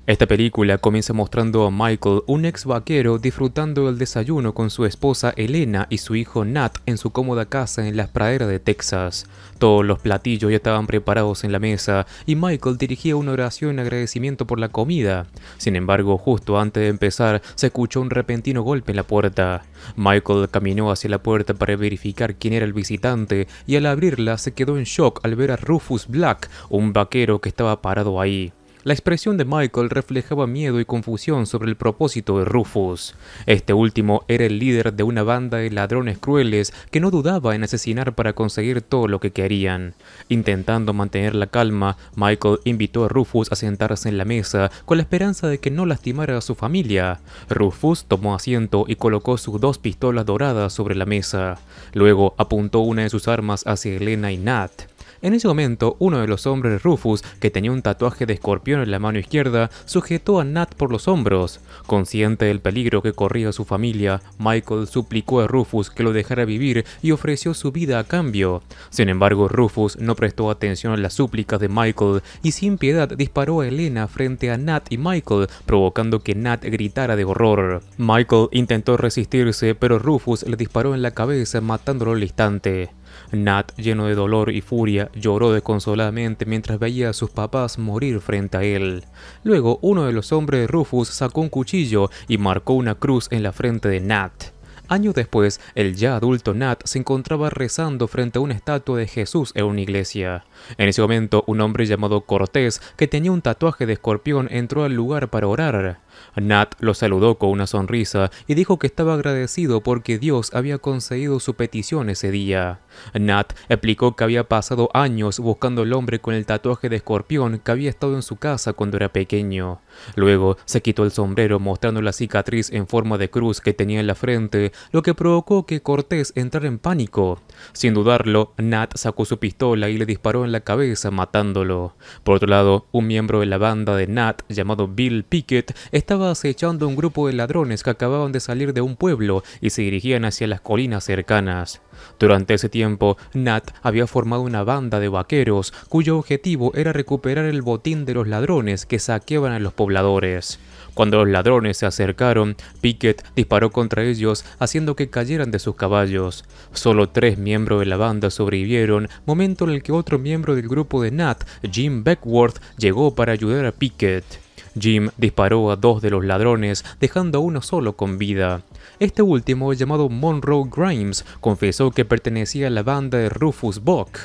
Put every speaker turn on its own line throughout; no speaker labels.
Esta película comienza mostrando a Michael, un ex vaquero, disfrutando del desayuno con su esposa Elena y su hijo Nat en su cómoda casa en las praderas de Texas. Todos los platillos ya estaban preparados en la mesa y Michael dirigía una oración en agradecimiento por la comida. Sin embargo, justo antes de empezar, se escuchó un repentino golpe en la puerta. Michael caminó hacia la puerta para verificar quién era el visitante y al abrirla se quedó en shock al ver a Rufus Black, un vaquero que estaba parado ahí. La expresión de Michael reflejaba miedo y confusión sobre el propósito de Rufus. Este último era el líder de una banda de ladrones crueles que no dudaba en asesinar para conseguir todo lo que querían. Intentando mantener la calma, Michael invitó a Rufus a sentarse en la mesa con la esperanza de que no lastimara a su familia. Rufus tomó asiento y colocó sus dos pistolas doradas sobre la mesa. Luego apuntó una de sus armas hacia Elena y Nat. En ese momento, uno de los hombres de Rufus, que tenía un tatuaje de escorpión en la mano izquierda, sujetó a Nat por los hombros. Consciente del peligro que corría su familia, Michael suplicó a Rufus que lo dejara vivir y ofreció su vida a cambio. Sin embargo, Rufus no prestó atención a las súplicas de Michael y sin piedad disparó a Elena frente a Nat y Michael, provocando que Nat gritara de horror. Michael intentó resistirse, pero Rufus le disparó en la cabeza, matándolo al instante. Nat, lleno de dolor y furia, lloró desconsoladamente mientras veía a sus papás morir frente a él. Luego, uno de los hombres de Rufus sacó un cuchillo y marcó una cruz en la frente de Nat. Años después, el ya adulto Nat se encontraba rezando frente a una estatua de Jesús en una iglesia. En ese momento, un hombre llamado Cortés, que tenía un tatuaje de escorpión, entró al lugar para orar. Nat lo saludó con una sonrisa y dijo que estaba agradecido porque Dios había concedido su petición ese día. Nat explicó que había pasado años buscando al hombre con el tatuaje de escorpión que había estado en su casa cuando era pequeño. Luego se quitó el sombrero mostrando la cicatriz en forma de cruz que tenía en la frente, lo que provocó que Cortés entrara en pánico. Sin dudarlo, Nat sacó su pistola y le disparó en la cabeza matándolo. Por otro lado, un miembro de la banda de Nat, llamado Bill Pickett, estaba acechando a un grupo de ladrones que acababan de salir de un pueblo y se dirigían hacia las colinas cercanas. Durante ese tiempo, Nat había formado una banda de vaqueros cuyo objetivo era recuperar el botín de los ladrones que saqueaban a los pobladores. Cuando los ladrones se acercaron, Pickett disparó contra ellos haciendo que cayeran de sus caballos. Solo 3 miembros de la banda sobrevivieron, momento en el que otro miembro del grupo de Nat, Jim Beckworth, llegó para ayudar a Pickett. Jim disparó a 2 de los ladrones, dejando a uno solo con vida. Este último, llamado Monroe Grimes, confesó que pertenecía a la banda de Rufus Buck.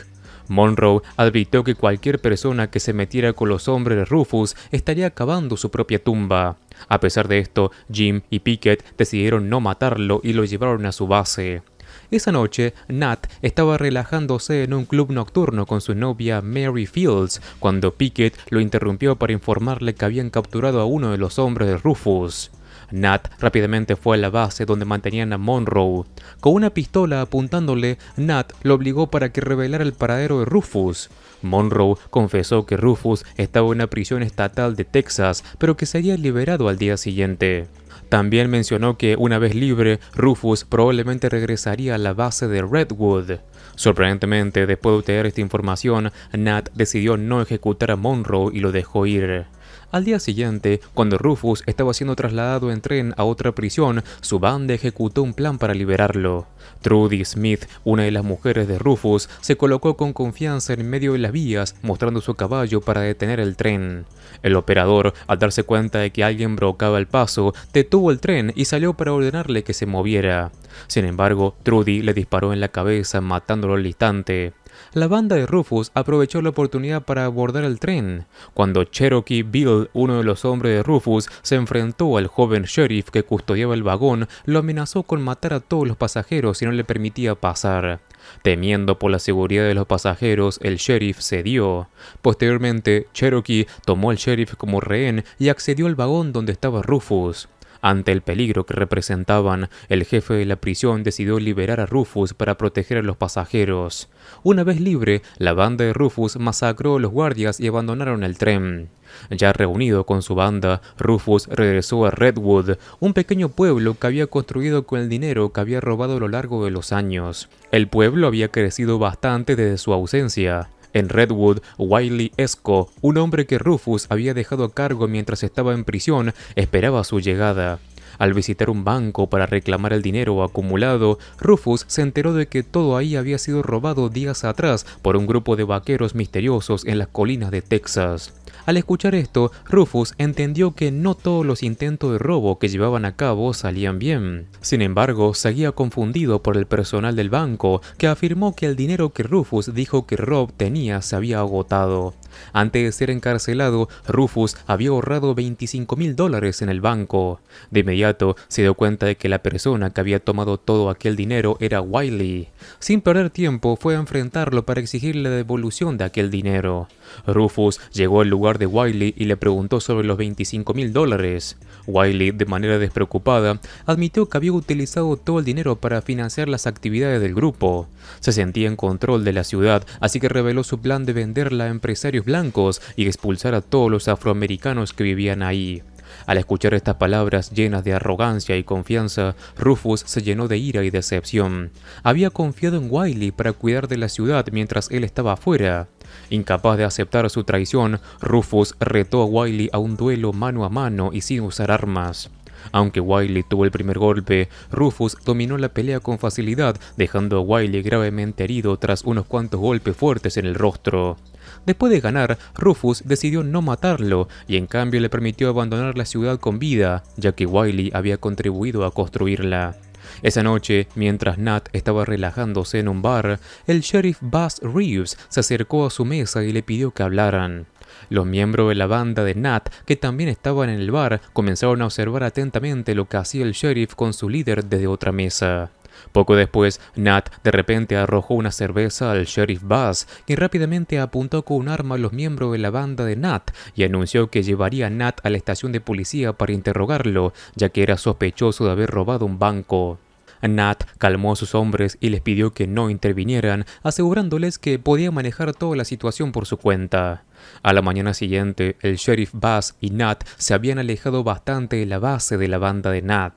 Monroe advirtió que cualquier persona que se metiera con los hombres de Rufus estaría cavando su propia tumba. A pesar de esto, Jim y Pickett decidieron no matarlo y lo llevaron a su base. Esa noche, Nat estaba relajándose en un club nocturno con su novia Mary Fields, cuando Pickett lo interrumpió para informarle que habían capturado a uno de los hombres de Rufus. Nat rápidamente fue a la base donde mantenían a Monroe. Con una pistola apuntándole, Nat lo obligó para que revelara el paradero de Rufus. Monroe confesó que Rufus estaba en una prisión estatal de Texas, pero que sería liberado al día siguiente. También mencionó que, una vez libre, Rufus probablemente regresaría a la base de Redwood. Sorprendentemente, después de obtener esta información, Nat decidió no ejecutar a Monroe y lo dejó ir. Al día siguiente, cuando Rufus estaba siendo trasladado en tren a otra prisión, su banda ejecutó un plan para liberarlo. Trudy Smith, una de las mujeres de Rufus, se colocó con confianza en medio de las vías, mostrando su caballo para detener el tren. El operador, al darse cuenta de que alguien bloqueaba el paso, detuvo el tren y salió para ordenarle que se moviera. Sin embargo, Trudy le disparó en la cabeza, matándolo al instante. La banda de Rufus aprovechó la oportunidad para abordar el tren. Cuando Cherokee Bill, uno de los hombres de Rufus, se enfrentó al joven sheriff que custodiaba el vagón, lo amenazó con matar a todos los pasajeros si no le permitía pasar. Temiendo por la seguridad de los pasajeros, el sheriff cedió. Posteriormente, Cherokee tomó al sheriff como rehén y accedió al vagón donde estaba Rufus. Ante el peligro que representaban, el jefe de la prisión decidió liberar a Rufus para proteger a los pasajeros. Una vez libre, la banda de Rufus masacró a los guardias y abandonaron el tren. Ya reunido con su banda, Rufus regresó a Redwood, un pequeño pueblo que había construido con el dinero que había robado a lo largo de los años. El pueblo había crecido bastante desde su ausencia. En Redwood, Wiley Esco, un hombre que Rufus había dejado a cargo mientras estaba en prisión, esperaba su llegada. Al visitar un banco para reclamar el dinero acumulado, Rufus se enteró de que todo ahí había sido robado días atrás por un grupo de vaqueros misteriosos en las colinas de Texas. Al escuchar esto, Rufus entendió que no todos los intentos de robo que llevaban a cabo salían bien. Sin embargo, seguía confundido por el personal del banco, que afirmó que el dinero que Rufus dijo que Rob tenía se había agotado. Antes de ser encarcelado, Rufus había ahorrado $25,000 en el banco. De inmediato se dio cuenta de que la persona que había tomado todo aquel dinero era Wiley. Sin perder tiempo, fue a enfrentarlo para exigirle la devolución de aquel dinero. Rufus llegó al lugar de Wiley y le preguntó sobre los $25,000. Wiley, de manera despreocupada, admitió que había utilizado todo el dinero para financiar las actividades del grupo. Se sentía en control de la ciudad, así que reveló su plan de venderla a empresarios blancos y expulsar a todos los afroamericanos que vivían ahí. Al escuchar estas palabras llenas de arrogancia y confianza, Rufus se llenó de ira y decepción. Había confiado en Wiley para cuidar de la ciudad mientras él estaba afuera. Incapaz de aceptar su traición, Rufus retó a Wiley a un duelo mano a mano y sin usar armas. Aunque Wiley tuvo el primer golpe, Rufus dominó la pelea con facilidad, dejando a Wiley gravemente herido tras unos cuantos golpes fuertes en el rostro. Después de ganar, Rufus decidió no matarlo y en cambio le permitió abandonar la ciudad con vida, ya que Wiley había contribuido a construirla. Esa noche, mientras Nat estaba relajándose en un bar, el sheriff Buzz Reeves se acercó a su mesa y le pidió que hablaran. Los miembros de la banda de Nat, que también estaban en el bar, comenzaron a observar atentamente lo que hacía el sheriff con su líder desde otra mesa. Poco después, Nat de repente arrojó una cerveza al sheriff Buzz, quien rápidamente apuntó con un arma a los miembros de la banda de Nat y anunció que llevaría a Nat a la estación de policía para interrogarlo, ya que era sospechoso de haber robado un banco. Nat calmó a sus hombres y les pidió que no intervinieran, asegurándoles que podía manejar toda la situación por su cuenta. A la mañana siguiente, el sheriff Buzz y Nat se habían alejado bastante de la base de la banda de Nat.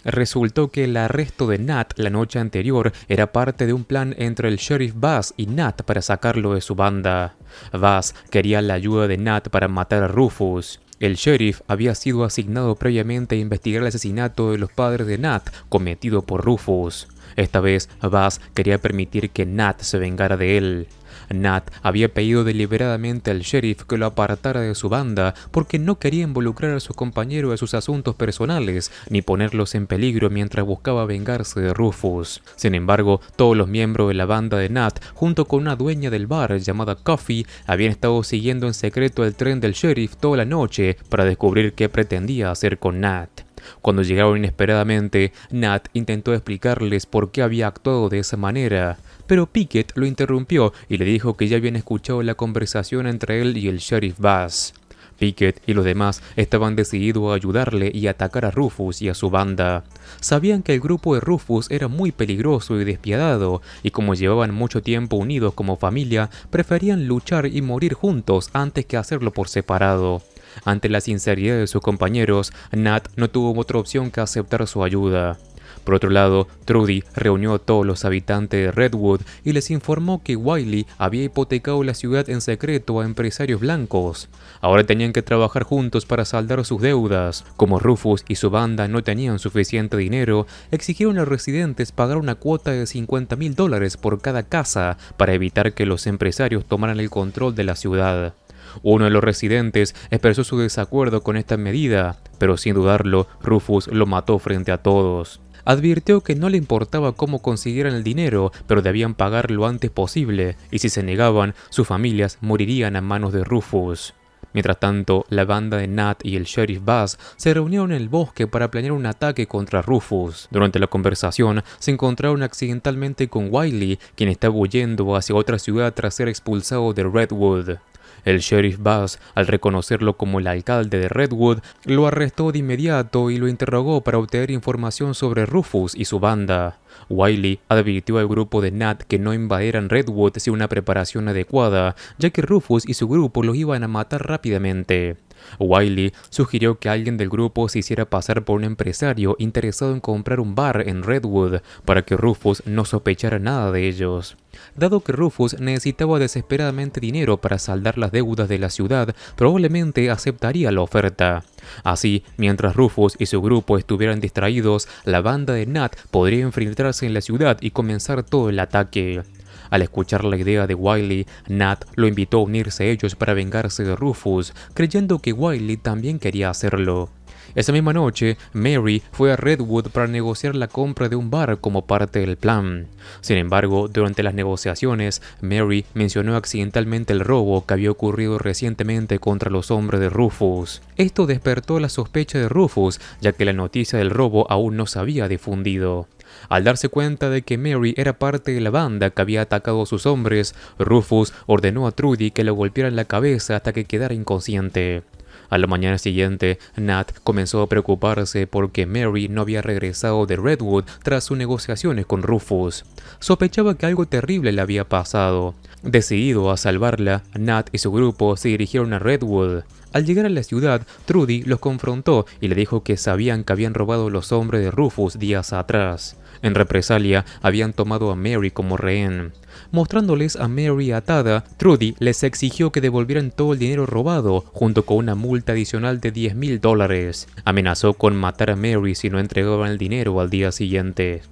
Resultó que el arresto de Nat la noche anterior era parte de un plan entre el sheriff Buzz y Nat para sacarlo de su banda. Buzz quería la ayuda de Nat para matar a Rufus. El sheriff había sido asignado previamente a investigar el asesinato de los padres de Nat cometido por Rufus. Esta vez, Buzz quería permitir que Nat se vengara de él. Nat había pedido deliberadamente al sheriff que lo apartara de su banda porque no quería involucrar a su compañero en sus asuntos personales ni ponerlos en peligro mientras buscaba vengarse de Rufus. Sin embargo, todos los miembros de la banda de Nat, junto con una dueña del bar llamada Coffee, habían estado siguiendo en secreto el tren del sheriff toda la noche para descubrir qué pretendía hacer con Nat. Cuando llegaron inesperadamente, Nat intentó explicarles por qué había actuado de esa manera, pero Pickett lo interrumpió y le dijo que ya habían escuchado la conversación entre él y el sheriff Buzz. Pickett y los demás estaban decididos a ayudarle y atacar a Rufus y a su banda. Sabían que el grupo de Rufus era muy peligroso y despiadado, y como llevaban mucho tiempo unidos como familia, preferían luchar y morir juntos antes que hacerlo por separado. Ante la sinceridad de sus compañeros, Nat no tuvo otra opción que aceptar su ayuda. Por otro lado, Trudy reunió a todos los habitantes de Redwood y les informó que Wiley había hipotecado la ciudad en secreto a empresarios blancos. Ahora tenían que trabajar juntos para saldar sus deudas. Como Rufus y su banda no tenían suficiente dinero, exigieron a los residentes pagar una cuota de $50,000 por cada casa para evitar que los empresarios tomaran el control de la ciudad. Uno de los residentes expresó su desacuerdo con esta medida, pero sin dudarlo, Rufus lo mató frente a todos. Advirtió que no le importaba cómo consiguieran el dinero, pero debían pagar lo antes posible, y si se negaban, sus familias morirían a manos de Rufus. Mientras tanto, la banda de Nat y el sheriff Buzz se reunieron en el bosque para planear un ataque contra Rufus. Durante la conversación, se encontraron accidentalmente con Wiley, quien estaba huyendo hacia otra ciudad tras ser expulsado de Redwood. El sheriff Buzz, al reconocerlo como el alcalde de Redwood, lo arrestó de inmediato y lo interrogó para obtener información sobre Rufus y su banda. Wiley advirtió al grupo de Nat que no invadieran Redwood sin una preparación adecuada, ya que Rufus y su grupo los iban a matar rápidamente. Wiley sugirió que alguien del grupo se hiciera pasar por un empresario interesado en comprar un bar en Redwood para que Rufus no sospechara nada de ellos. Dado que Rufus necesitaba desesperadamente dinero para saldar las deudas de la ciudad, probablemente aceptaría la oferta. Así, mientras Rufus y su grupo estuvieran distraídos, la banda de Nat podría infiltrarse en la ciudad y comenzar todo el ataque. Al escuchar la idea de Wiley, Nat lo invitó a unirse a ellos para vengarse de Rufus, creyendo que Wiley también quería hacerlo. Esa misma noche, Mary fue a Redwood para negociar la compra de un bar como parte del plan. Sin embargo, durante las negociaciones, Mary mencionó accidentalmente el robo que había ocurrido recientemente contra los hombres de Rufus. Esto despertó la sospecha de Rufus, ya que la noticia del robo aún no se había difundido. Al darse cuenta de que Mary era parte de la banda que había atacado a sus hombres, Rufus ordenó a Trudy que lo golpeara en la cabeza hasta que quedara inconsciente. A la mañana siguiente, Nat comenzó a preocuparse porque Mary no había regresado de Redwood tras sus negociaciones con Rufus. Sospechaba que algo terrible le había pasado. Decidido a salvarla, Nat y su grupo se dirigieron a Redwood. Al llegar a la ciudad, Trudy los confrontó y le dijo que sabían que habían robado los hombres de Rufus días atrás. En represalia, habían tomado a Mary como rehén. Mostrándoles a Mary atada, Trudy les exigió que devolvieran todo el dinero robado, junto con una multa adicional de $10,000. Amenazó con matar a Mary si no entregaban el dinero al día siguiente.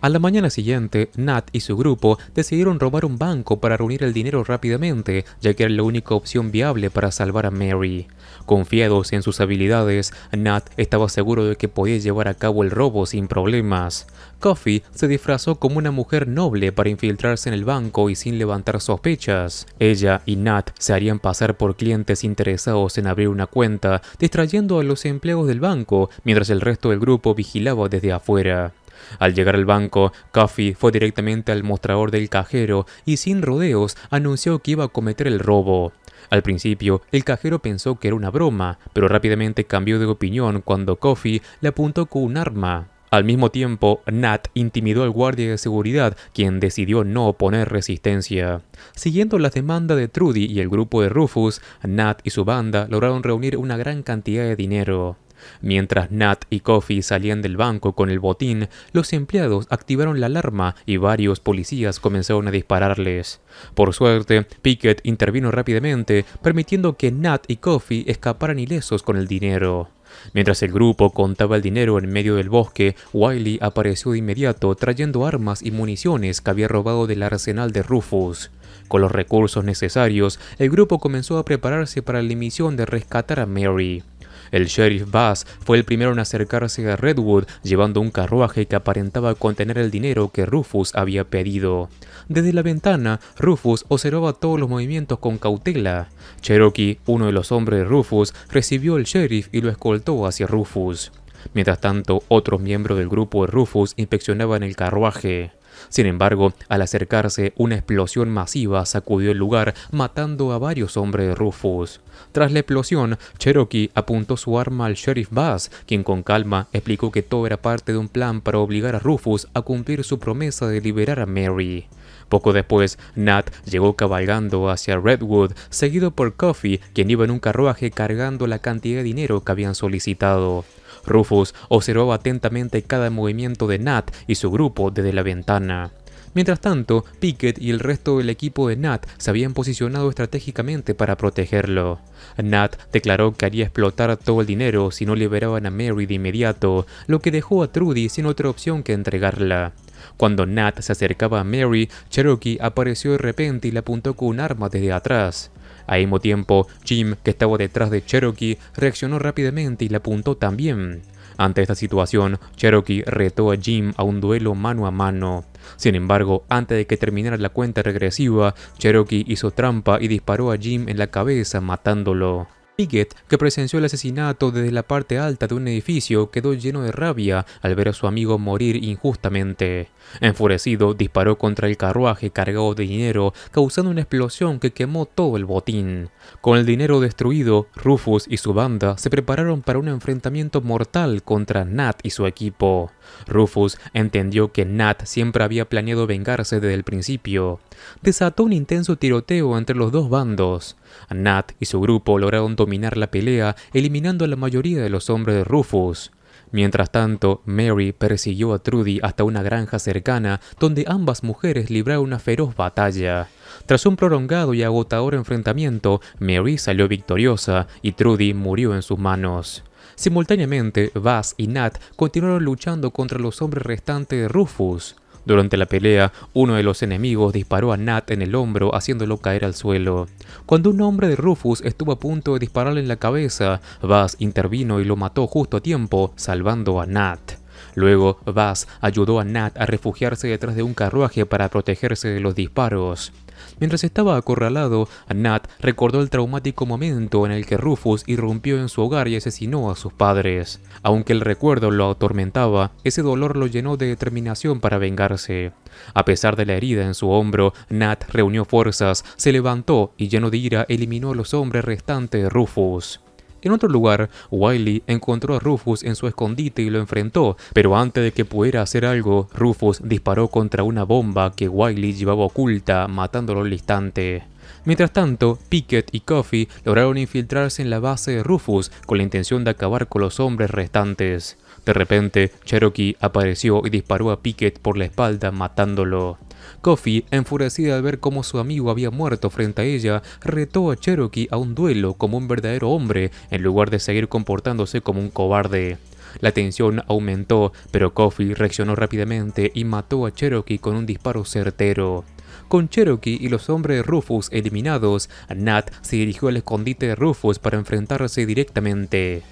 A la mañana siguiente, Nat y su grupo decidieron robar un banco para reunir el dinero rápidamente, ya que era la única opción viable para salvar a Mary. Confiados en sus habilidades, Nat estaba seguro de que podía llevar a cabo el robo sin problemas. Coffee se disfrazó como una mujer noble para infiltrarse en el banco y sin levantar sospechas. Ella y Nat se harían pasar por clientes interesados en abrir una cuenta, distrayendo a los empleados del banco, mientras el resto del grupo vigilaba desde afuera. Al llegar al banco, Coffee fue directamente al mostrador del cajero y sin rodeos anunció que iba a cometer el robo. Al principio, el cajero pensó que era una broma, pero rápidamente cambió de opinión cuando Coffee le apuntó con un arma. Al mismo tiempo, Nat intimidó al guardia de seguridad, quien decidió no oponer resistencia. Siguiendo las demandas de Trudy y el grupo de Rufus, Nat y su banda lograron reunir una gran cantidad de dinero. Mientras Nat y Coffee salían del banco con el botín, los empleados activaron la alarma y varios policías comenzaron a dispararles. Por suerte, Pickett intervino rápidamente, permitiendo que Nat y Coffee escaparan ilesos con el dinero. Mientras el grupo contaba el dinero en medio del bosque, Wiley apareció de inmediato trayendo armas y municiones que había robado del arsenal de Rufus. Con los recursos necesarios, el grupo comenzó a prepararse para la misión de rescatar a Mary. El sheriff Bass fue el primero en acercarse a Redwood, llevando un carruaje que aparentaba contener el dinero que Rufus había pedido. Desde la ventana, Rufus observaba todos los movimientos con cautela. Cherokee, uno de los hombres de Rufus, recibió al sheriff y lo escoltó hacia Rufus. Mientras tanto, otros miembros del grupo de Rufus inspeccionaban el carruaje. Sin embargo, al acercarse, una explosión masiva sacudió el lugar, matando a varios hombres de Rufus. Tras la explosión, Cherokee apuntó su arma al sheriff Bass, quien con calma explicó que todo era parte de un plan para obligar a Rufus a cumplir su promesa de liberar a Mary. Poco después, Nat llegó cabalgando hacia Redwood, seguido por Coffee, quien iba en un carruaje cargando la cantidad de dinero que habían solicitado. Rufus observaba atentamente cada movimiento de Nat y su grupo desde la ventana. Mientras tanto, Pickett y el resto del equipo de Nat se habían posicionado estratégicamente para protegerlo. Nat declaró que haría explotar todo el dinero si no liberaban a Mary de inmediato, lo que dejó a Trudy sin otra opción que entregarla. Cuando Nat se acercaba a Mary, Cherokee apareció de repente y le apuntó con un arma desde atrás. Al mismo tiempo, Jim, que estaba detrás de Cherokee, reaccionó rápidamente y le apuntó también. Ante esta situación, Cherokee retó a Jim a un duelo mano a mano. Sin embargo, antes de que terminara la cuenta regresiva, Cherokee hizo trampa y disparó a Jim en la cabeza, matándolo. Pickett, que presenció el asesinato desde la parte alta de un edificio, quedó lleno de rabia al ver a su amigo morir injustamente. Enfurecido, disparó contra el carruaje cargado de dinero, causando una explosión que quemó todo el botín. Con el dinero destruido, Rufus y su banda se prepararon para un enfrentamiento mortal contra Nat y su equipo. Rufus entendió que Nat siempre había planeado vengarse desde el principio. Desató un intenso tiroteo entre los dos bandos. Nat y su grupo lograron dominar dominar la pelea, eliminando a la mayoría de los hombres de Rufus. Mientras tanto, Mary persiguió a Trudy hasta una granja cercana, donde ambas mujeres libraron una feroz batalla. Tras un prolongado y agotador enfrentamiento, Mary salió victoriosa y Trudy murió en sus manos. Simultáneamente, Buzz y Nat continuaron luchando contra los hombres restantes de Rufus. Durante la pelea, uno de los enemigos disparó a Nat en el hombro, haciéndolo caer al suelo. Cuando un hombre de Rufus estuvo a punto de dispararle en la cabeza, Buzz intervino y lo mató justo a tiempo, salvando a Nat. Luego, Buzz ayudó a Nat a refugiarse detrás de un carruaje para protegerse de los disparos. Mientras estaba acorralado, Nat recordó el traumático momento en el que Rufus irrumpió en su hogar y asesinó a sus padres. Aunque el recuerdo lo atormentaba, ese dolor lo llenó de determinación para vengarse. A pesar de la herida en su hombro, Nat reunió fuerzas, se levantó y lleno de ira eliminó a los hombres restantes de Rufus. En otro lugar, Wiley encontró a Rufus en su escondite y lo enfrentó, pero antes de que pudiera hacer algo, Rufus disparó contra una bomba que Wiley llevaba oculta, matándolo al instante. Mientras tanto, Pickett y Coffee lograron infiltrarse en la base de Rufus con la intención de acabar con los hombres restantes. De repente, Cherokee apareció y disparó a Pickett por la espalda, matándolo. Coffee, enfurecida al ver cómo su amigo había muerto frente a ella, retó a Cherokee a un duelo como un verdadero hombre, en lugar de seguir comportándose como un cobarde. La tensión aumentó, pero Coffee reaccionó rápidamente y mató a Cherokee con un disparo certero. Con Cherokee y los hombres de Rufus eliminados, Nat se dirigió al escondite de Rufus para enfrentarse directamente.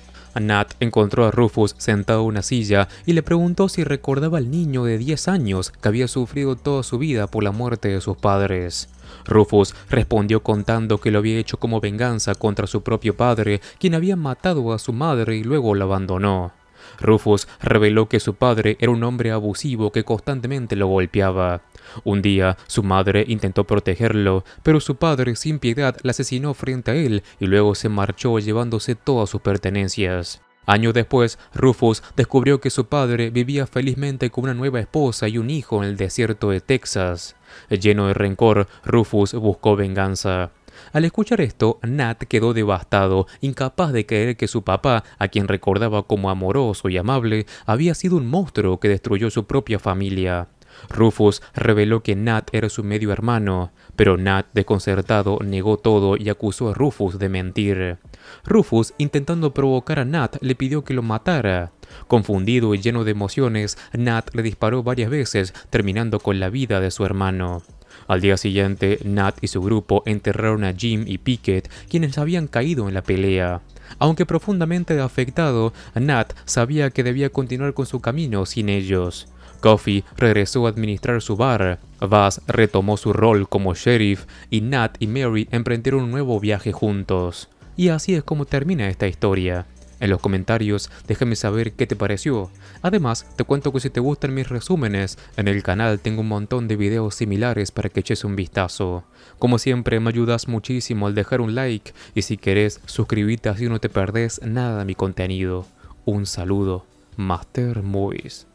Nat encontró a Rufus sentado en una silla y le preguntó si recordaba al niño de 10 años que había sufrido toda su vida por la muerte de sus padres. Rufus respondió contando que lo había hecho como venganza contra su propio padre, quien había matado a su madre y luego la abandonó. Rufus reveló que su padre era un hombre abusivo que constantemente lo golpeaba. Un día, su madre intentó protegerlo, pero su padre sin piedad la asesinó frente a él y luego se marchó llevándose todas sus pertenencias. Años después, Rufus descubrió que su padre vivía felizmente con una nueva esposa y un hijo en el desierto de Texas. Lleno de rencor, Rufus buscó venganza. Al escuchar esto, Nat quedó devastado, incapaz de creer que su papá, a quien recordaba como amoroso y amable, había sido un monstruo que destruyó su propia familia. Rufus reveló que Nat era su medio hermano, pero Nat, desconcertado, negó todo y acusó a Rufus de mentir. Rufus, intentando provocar a Nat, le pidió que lo matara. Confundido y lleno de emociones, Nat le disparó varias veces, terminando con la vida de su hermano. Al día siguiente, Nat y su grupo enterraron a Jim y Pickett, quienes habían caído en la pelea. Aunque profundamente afectado, Nat sabía que debía continuar con su camino sin ellos. Coffee regresó a administrar su bar, Buzz retomó su rol como sheriff y Nat y Mary emprendieron un nuevo viaje juntos. Y así es como termina esta historia. En los comentarios déjame saber qué te pareció. Además, te cuento que si te gustan mis resúmenes, en el canal tengo un montón de videos similares para que eches un vistazo. Como siempre, me ayudas muchísimo al dejar un like y si querés, suscríbete así no te perdés nada de mi contenido. Un saludo, Master Movies.